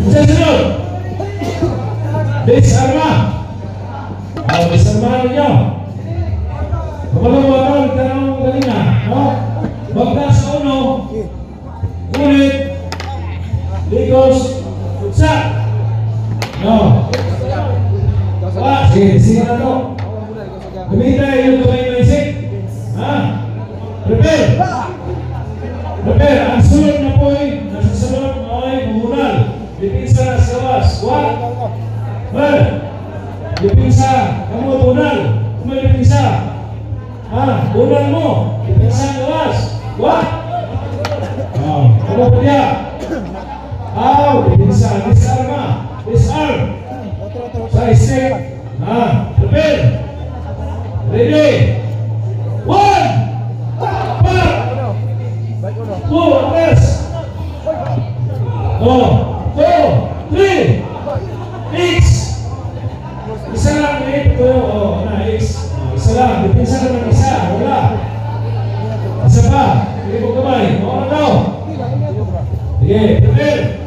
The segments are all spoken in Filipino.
Sa sunod. Disarma. Disarma ninyo. Kapag wakal, tanong kanina, no? Bagda sa uno. Ulit. Ligos. Sa. No. Sige na to. Gamitin yung kamay ng isip. Prepare. Prepare. Ang sunod na po ay nasa sunod ay pumunal. Dipinsa na sa was. What? Well, dipinsa. Kamu punal. Kumay dipinsa. Punal mo. Dipinsa na was. What? Kamu pudya. Dipinsa. Disarma. Disarm. Sa isip. Prepare. Ready. 1. Two, press. 2, 3. X. Isa lang, ito. X. Isa lang. Dipinsa ka ng isa. Wala. Isa pa. Hindi mo kamay. Ano daw? Sige. Prepare.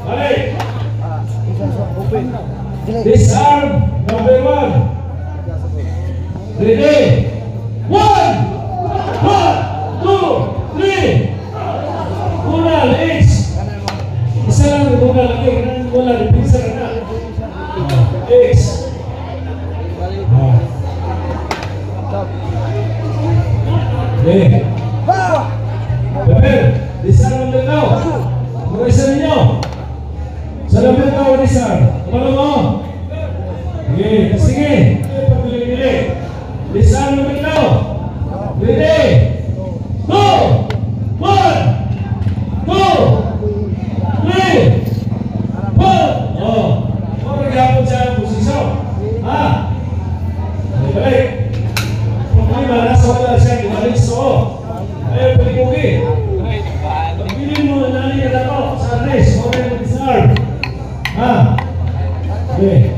Balik. Disarm. Number 1. Ready. 1, 2, 3. Punal, X. Isa lang ito na lagi. Wala, dipinsa ka na. X. Okay. Prepare. Disarm ang dalaw. Mag-isa ninyo. Sa lamin ka o disarm. Kapalo mo. Okay. Sige. Pagpili-pili. Disarm ang dalaw. Ready. 2, 1, 2, 3. Maghapon siya ang posisyon. Balik. Kung may nasa wala siya, ibalik so. Ayaw palikugi. Pagpili mo na nani ka dato sa address. Okay, mag-disarm. Okay.